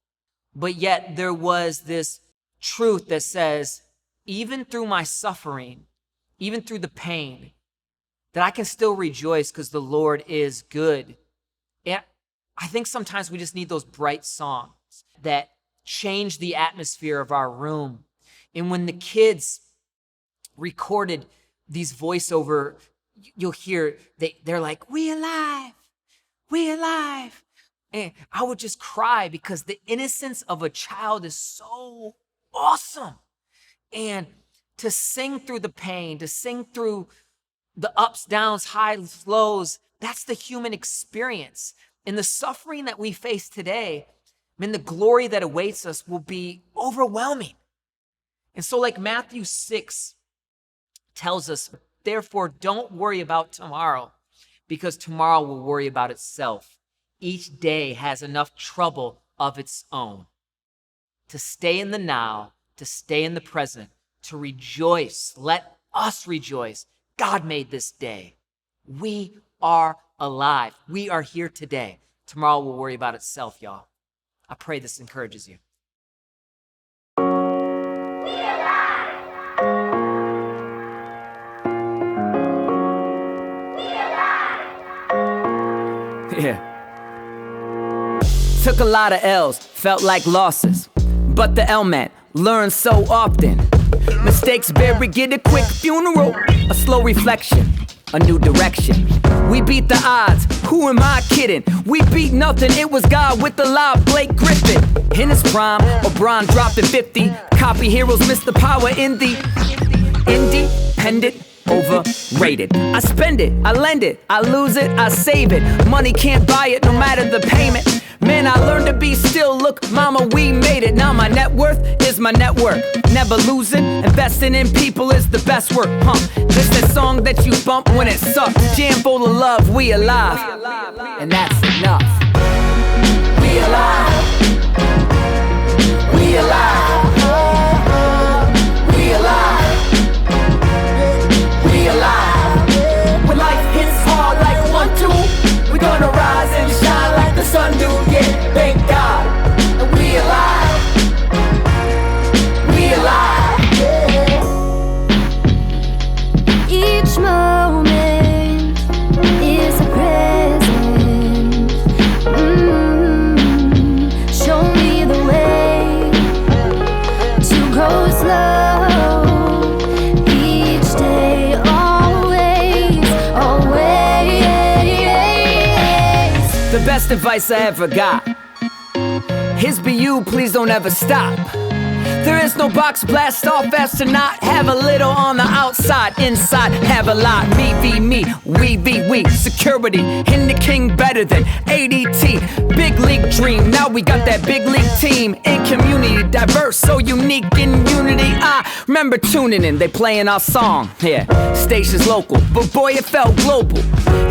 Speaker 6: But yet there was this truth that says, even through my suffering, even through the pain, that I can still rejoice because the Lord is good. And I think sometimes we just need those bright songs that change the atmosphere of our room. And when the kids recorded these voiceover, you'll hear they're like, we alive, we alive. And I would just cry because the innocence of a child is so awesome. And to sing through the pain, to sing through the ups, downs, highs, lows, that's the human experience. And the suffering that we face today, the glory that awaits us will be overwhelming. And so like Matthew 6 tells us, therefore don't worry about tomorrow, because tomorrow will worry about itself. Each day has enough trouble of its own. To stay in the now, to stay in the present, to rejoice. Let us rejoice. God made this day. We are alive. We are here today. Tomorrow will worry about itself, y'all. I pray this encourages you.
Speaker 1: Yeah. Took a lot of L's, felt like losses, but the L man learned so often. Mistakes buried, get a quick funeral, a slow reflection, a new direction. We beat the odds, who am I kidding? We beat nothing, it was God with the live Blake Griffin. In his prime, LeBron dropping 50. Copy heroes miss the power in the independent. Overrated. I spend it, I lend it, I lose it, I save it. Money can't buy it, no matter the payment. Man, I learned to be still. Look, mama, we made it. Now my net worth is my network. Never losing, investing in people is the best work. This that song that you bump when it sucks. Jam full of love, we alive, and that's enough. We
Speaker 10: We alive. We alive. We alive. We alive. When life hits hard like 1, 2, we're gonna rise and shine like the sun do. Yeah, thank God. And we alive. We alive.
Speaker 7: Each moment is a present. Show me the way to go slow. Each day, always, always.
Speaker 1: The best advice I ever got. His be you, please don't ever stop. There is no box, blast off astronaut. Have a little on the outside, inside have a lot. Me be me, we be we. Security in the king better than ADT. Big league dream, now we got that big league team. In community, diverse, so unique in unity. I remember tuning in, they playing our song. Yeah, stations local, but boy it felt global.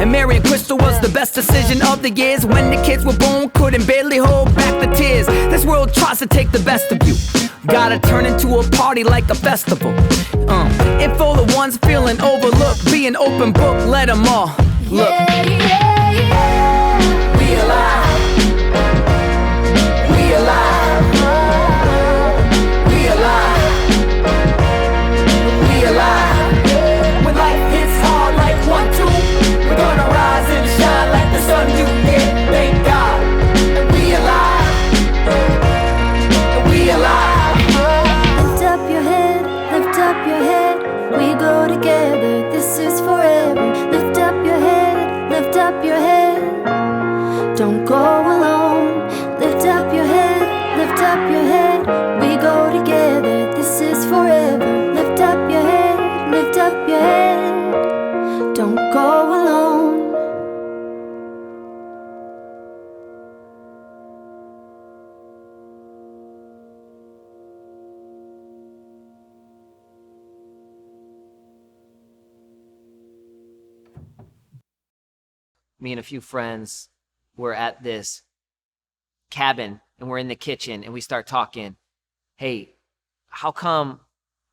Speaker 1: And Mary and Crystal was the best decision of the years. When the kids were born, couldn't barely hold back the tears. This world tries to take the best of you. Gotta turn into a party like a festival. And for the ones feeling overlooked, be an open book, let them all look.
Speaker 10: We alive. We alive. We alive. We alive. When life hits hard like 1, 2, we're gonna rise and shine like the sun do. Yeah, thank God. And we alive. And we alive.
Speaker 7: Lift up your head, lift up your head. We go together, this is forever. Lift up your head, lift up your head. Don't go alone. Lift up your head, lift up your head. We go together, this is forever. Lift up your head, lift up your head. Don't go alone.
Speaker 6: Me and a few friends were at this cabin and we're in the kitchen and we start talking. Hey, how come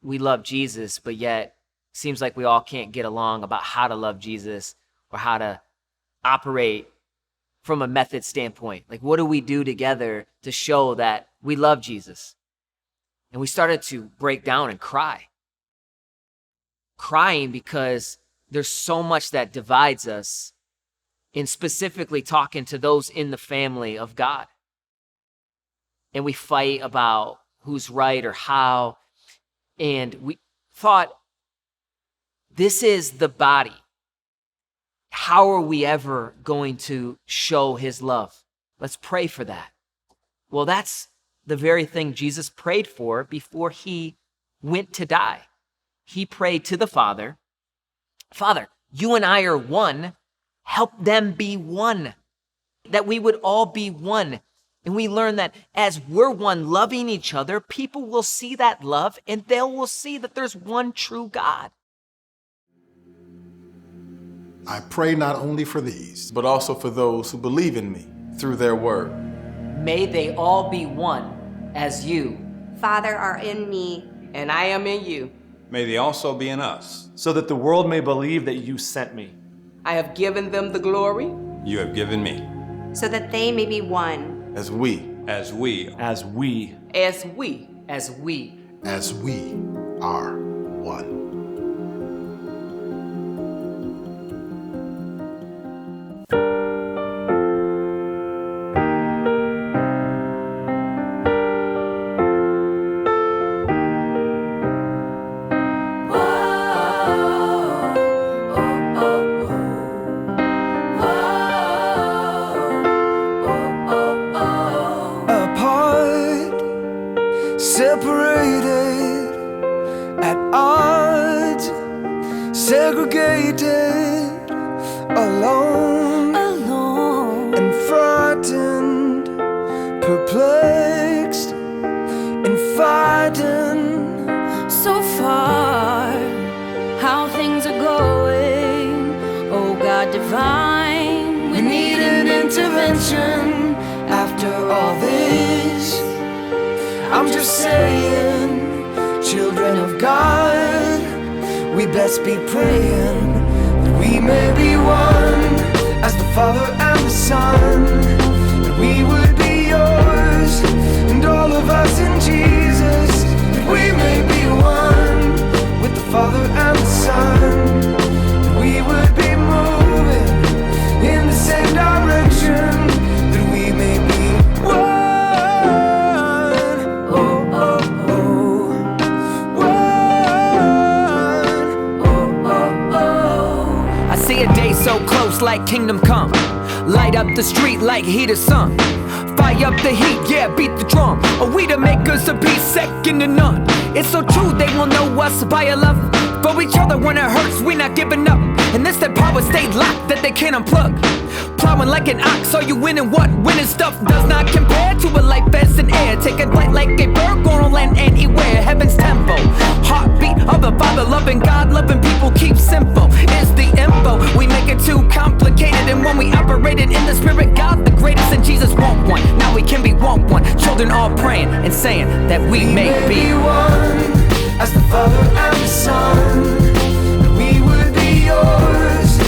Speaker 6: we love Jesus, but yet seems like we all can't get along about how to love Jesus or how to operate from a method standpoint? Like, what do we do together to show that we love Jesus? And we started to break down and cry. Crying because there's so much that divides us, in specifically talking to those in the family of God. And we fight about who's right or how. And we thought, this is the body. How are we ever going to show his love? Let's pray for that. Well, that's the very thing Jesus prayed for before he went to die. He prayed to the Father, Father, you and I are one. Help them be one, that we would all be one. And we learn that as we're one, loving each other, people will see that love and they will see that there's one true God.
Speaker 12: I pray not only for these, but also for those who believe in me through their word.
Speaker 1: May they all be one as you,
Speaker 13: Father, are in me,
Speaker 1: and I am in you.
Speaker 14: May they also be in us,
Speaker 15: so that the world may believe that you sent me.
Speaker 16: I have given them the glory
Speaker 14: you have given me,
Speaker 13: so that they may be one.
Speaker 12: As we
Speaker 14: are
Speaker 12: one.
Speaker 11: Separated at odds, segregated, alone, and frightened, perplexed, and fighting.
Speaker 7: So far, how things are going, oh God divine, we need an intervention after
Speaker 10: I'm just saying, children of God, we best be praying that we may be one as the Father and the Son, that we would be yours and all of us in Jesus, that we may be one with the Father and the Son, that we would be moving in the same direction, that we may be one.
Speaker 1: See a day so close like kingdom come. Light up the street like heat of sun. Fire up the heat, yeah, beat the drum. Are we the makers of peace, second to none? It's so true, they will know us by a love for each other when it hurts, we not giving up. And this that power stayed locked that they can't unplug. Plowing like an ox, are you winning what? Winning stuff does not compare to a life as an air. Take a flight like a bird, going on land anywhere. Heaven's tempo, heartbeat of the Father, loving God, loving people, keep simple. Is the info, we make it too complicated. And when we operated in the spirit, God the greatest, and Jesus want one. Now we can be one. Children all praying and saying that we may be
Speaker 10: one as the Father and the Son, that we would be yours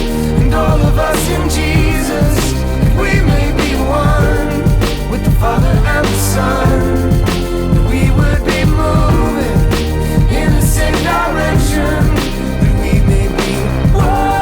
Speaker 10: and all of us in Jesus, that we may be one with the Father and the Son, that we would be moving in the same direction, that we may be one.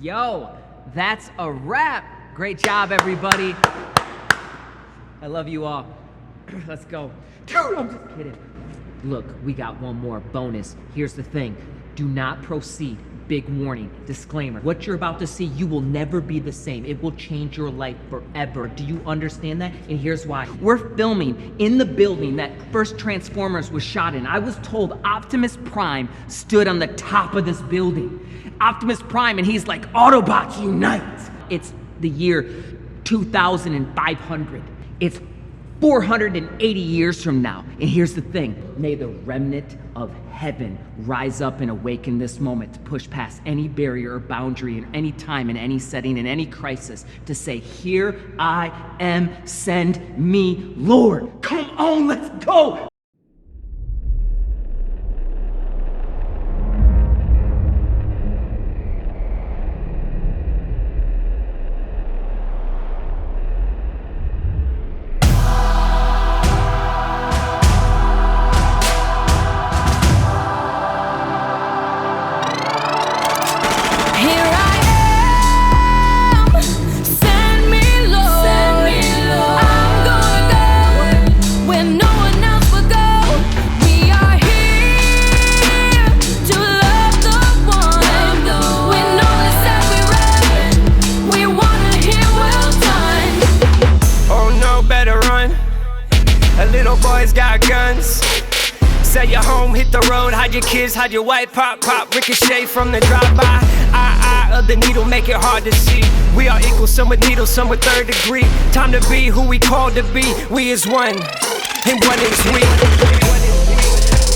Speaker 6: Yo, that's a wrap. Great job, everybody. I love you all. Let's go. Dude, I'm just kidding. Look, we got one more bonus. Here's the thing. Do not proceed big warning, disclaimer. What you're about to see, you will never be the same. It will change your life forever. Do you understand that? And here's why. We're filming in the building that first Transformers was shot in. I was told Optimus Prime stood on the top of this building. Optimus Prime, and he's like, Autobots unite! It's the year 2500. It's 480 years from now. And here's the thing. May the remnant of heaven rise up and awaken this moment to push past any barrier or boundary in any time, in any setting, in any crisis, to say, here I am, send me, Lord. Come on, let's go.
Speaker 8: Hide your white pop, ricochet from the drive-by. Eye of the needle, make it hard to see. We are equal, some with needles, some with third degree. Time to be who we called to be. We is one, and one is we.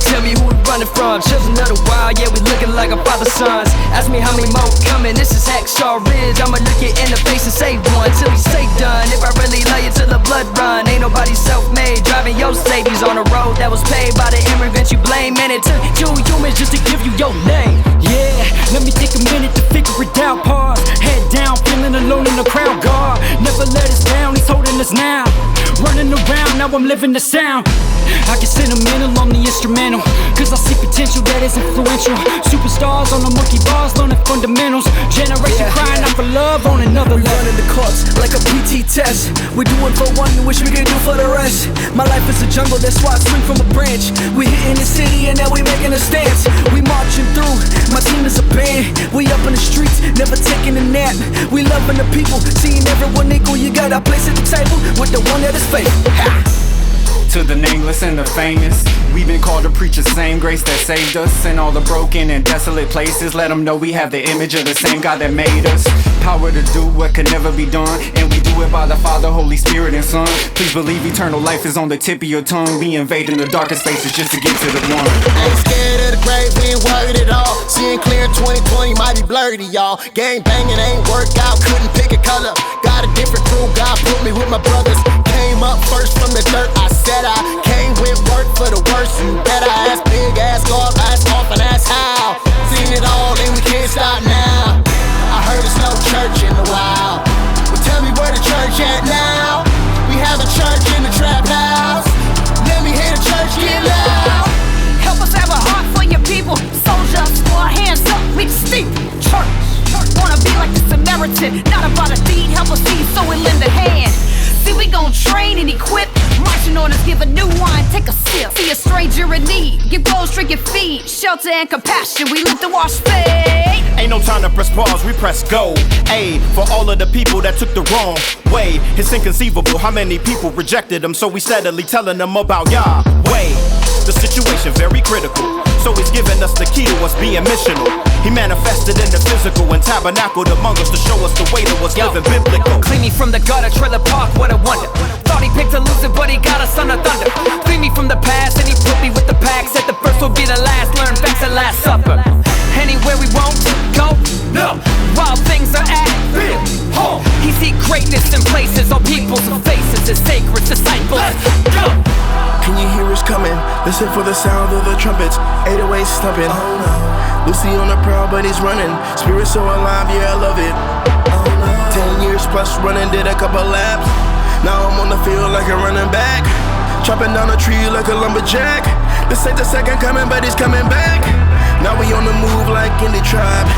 Speaker 8: Tell me who we running from, children of the wild, yeah, we looking like our father's sons. Ask me how many more coming, this is Hacksaw Ridge. I'ma look you in the face and say one, till we say done. If I really love you till the blood run, ain't nobody self-made. Driving your Mercedes on a road that was paid by the immigrants you blame. And it took 2 humans just to give you your name. Yeah, let me take a minute to figure it out, pause. Head down, feeling alone in the crowd, guard. Never let us down, he's holding us now. Running around, now I'm living the sound. I get sentimental on the instrumental, cause I see potential that is influential. Superstars on the monkey bars, learning fundamentals. Generation crying out for love on another level.
Speaker 11: Running the course like a PT test. We do it for one, wish we could do for the rest. My life is a jungle, that's why I swing from a branch. We hitting the city and now we making a stance. We marching through, my team is a band. We up in the streets, never taking a nap. We loving the people, seeing everyone equal. You got our place at the table with the one that is faithful.
Speaker 17: To the nameless and the famous, we've been called to preach the same grace that saved us. In all the broken and desolate places, let them know we have the image of the same God that made us. Power to do what could never be done, and we do it by the Father, Holy Spirit, and Son. Please believe eternal life is on the tip of your tongue. We invading the darkest spaces just to get to the one.
Speaker 9: Ain't scared of the grave, we ain't worried at all. Seeing clear 2020 might be blurry to y'all. Gang banging ain't worked out, couldn't pick a color. Got a different crew, God put me with my brothers. Came up first from the dirt, I said I came with work for the worst. You better ask big, ask God, ask off, and ask how. Seen it all and we can't stop now. I heard there's no church in the wild. Well, tell me where the church at now. We have a church in the trap house. Let me hear the church get loud.
Speaker 7: Help us have a heart for your people. Soldiers, for our hands up, we steep. Church, wanna be like the Samaritan. Not about a deed, help us see, so we lend a hand. See, we gon' train and equip. Marching orders, give a new wine, take a sip. See a stranger in need, give clothes, drink your feet. Shelter and compassion, we let the wash fade.
Speaker 18: Ain't no time to press pause, we press go. Aid for all of the people that took the wrong way. It's inconceivable how many people rejected him, so we steadily telling them about Yahweh. The situation very critical, so he's giving us the key to us being missional. He manifested in the physical and tabernacled among us to show us the way that was living biblical.
Speaker 6: Clean me from the gutter, trailer park, what a wonder. Thought he picked a loser, but he got a son of thunder. Clean me from the past, and he put me with the pack. Said the first will be the last, learn facts at Last Supper. Anywhere we won't go, no. While things are at home, he see greatness in places, all people's faces, his sacred disciples. Let's go!
Speaker 19: Can you hear us coming? Listen for the sound of the trumpets. 808 stumping. Oh no. Lucy on the prowl, but he's running. Spirit so alive, yeah, I love it. Oh no. 10 years plus running, did a couple laps. Now I'm on the field like a running back. Chopping down a tree like a lumberjack. This ain't the second coming, but he's coming back. Now we on the move like in the tribe.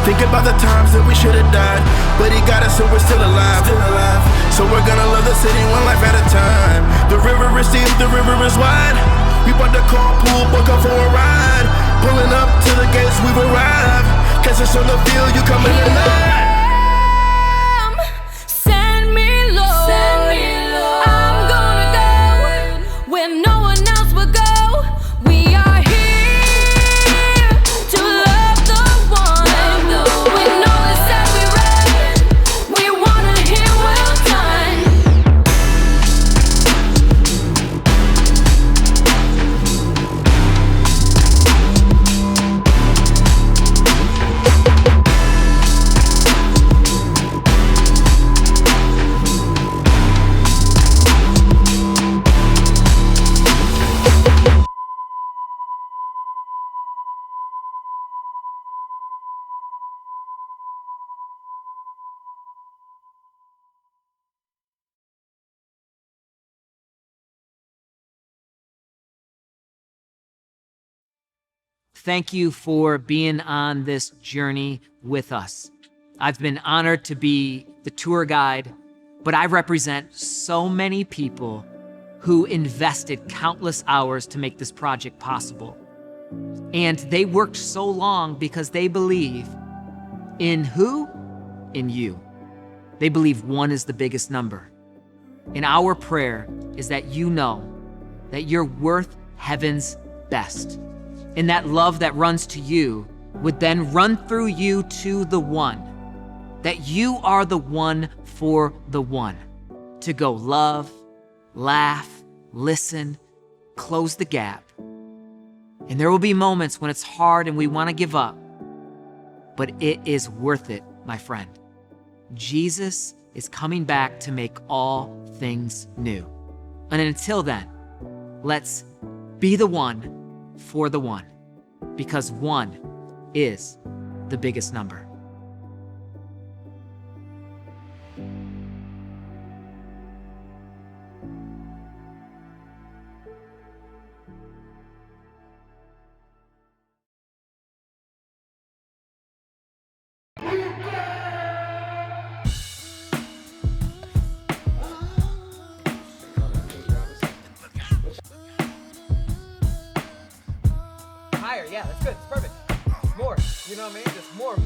Speaker 19: Think about the times that we should've died, but he got us so we're still alive. So we're gonna love the city one life at a time. The river is deep, the river is wide. We bought the carpool, book up for a ride. Pulling up to the gates, we've arrived. Cause it's on the field, you coming alive.
Speaker 7: Send me, Lord. I'm gonna go where no one else will go. We are here to love the one. When all is said, we run. We wanna hear well done.
Speaker 6: Thank you for being on this journey with us. I've been honored to be the tour guide, but I represent so many people who invested countless hours to make this project possible. And they worked so long because they believe in who? In you. They believe one is the biggest number. And our prayer is that you know that you're worth heaven's best. And that love that runs to you would then run through you to the one. That you are the one for the one. To go love, laugh, listen, close the gap. And there will be moments when it's hard and we want to give up. But it is worth it, my friend. Jesus is coming back to make all things new. And until then, let's be the one for the one, because one is the biggest number.
Speaker 20: Higher, yeah, that's good. It's perfect. More, you know what I mean? Just more.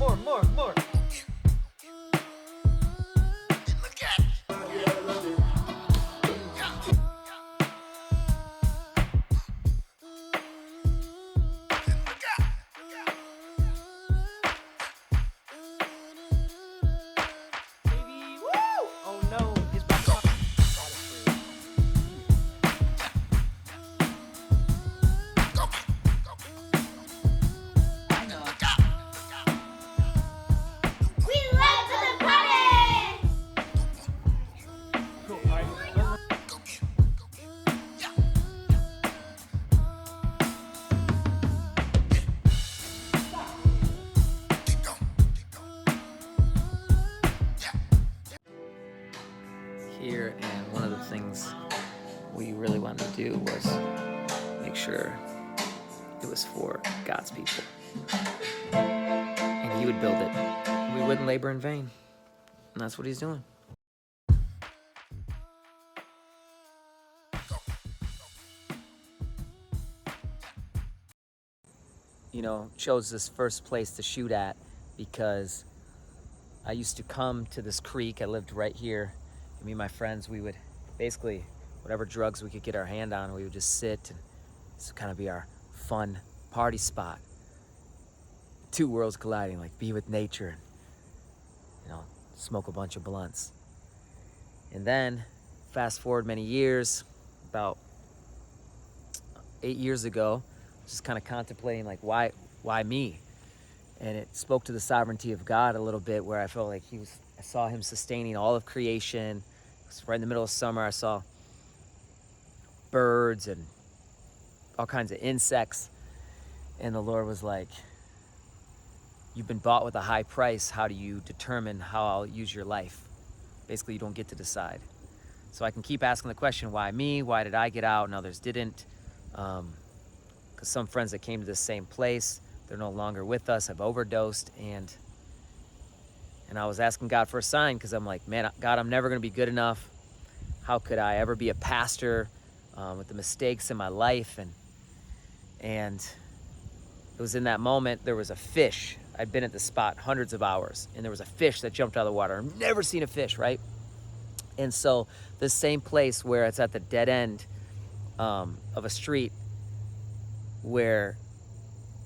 Speaker 1: Here, and one of the things we really wanted to do was make sure it was for God's people. And he would build it. We wouldn't labor in vain. And that's what he's doing. You know, chose this first place to shoot at because I used to come to this creek. I lived right here. And me and my friends, we would basically, whatever drugs we could get our hand on, we would just sit and this would kind of be our fun party spot. Two worlds colliding, like be with nature and, you know, smoke a bunch of blunts. And then, fast forward many years, about 8 years ago, just kind of contemplating like why me? And it spoke to the sovereignty of God a little bit, where I felt like I saw him sustaining all of creation. It was right in the middle of summer. I saw birds and all kinds of insects. And the Lord was like, you've been bought with a high price. How do you determine how I'll use your life? Basically, you don't get to decide. So I can keep asking the question, why me? Why did I get out and others didn't? Because some friends that came to the same place, they're no longer with us, have overdosed, and I was asking God for a sign, because I'm like, man, God, I'm never going to be good enough. How could I ever be a pastor with the mistakes in my life? And it was in that moment, there was a fish I'd been at the spot hundreds of hours, and there was a fish that jumped out of the water. I've never seen a fish, right? And so this same place where it's at the dead end of a street where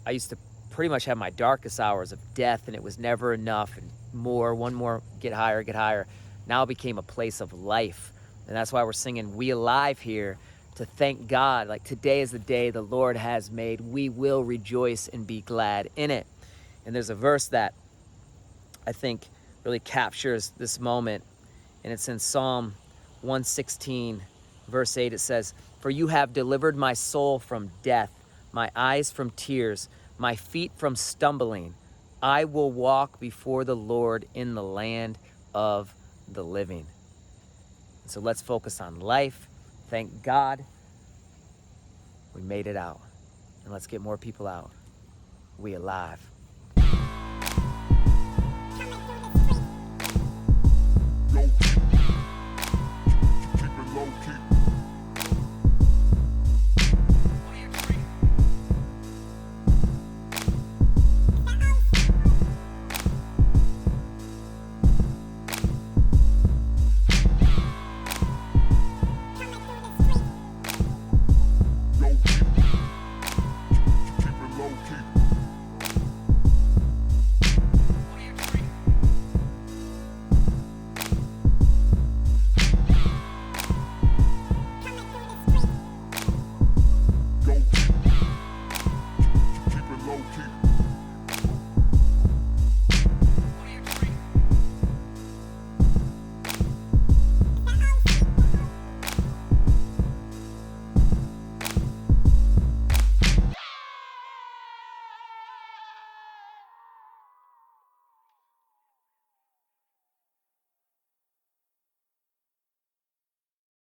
Speaker 1: I used to pretty much have my darkest hours of death, and it was never enough, and one more, get higher, now became a place of life. And that's why we're singing We Alive here, to thank God. Like, today is the day the Lord has made. We will rejoice and be glad in it. And there's a verse that I think really captures this moment, and it's in Psalm 116, verse 8. It says, "For you have delivered my soul from death, my eyes from tears, my feet from stumbling. I will walk before the Lord in the land of the living." And so let's focus on life. Thank God we made it out. And let's get more people out. We alive.
Speaker 5: Yo.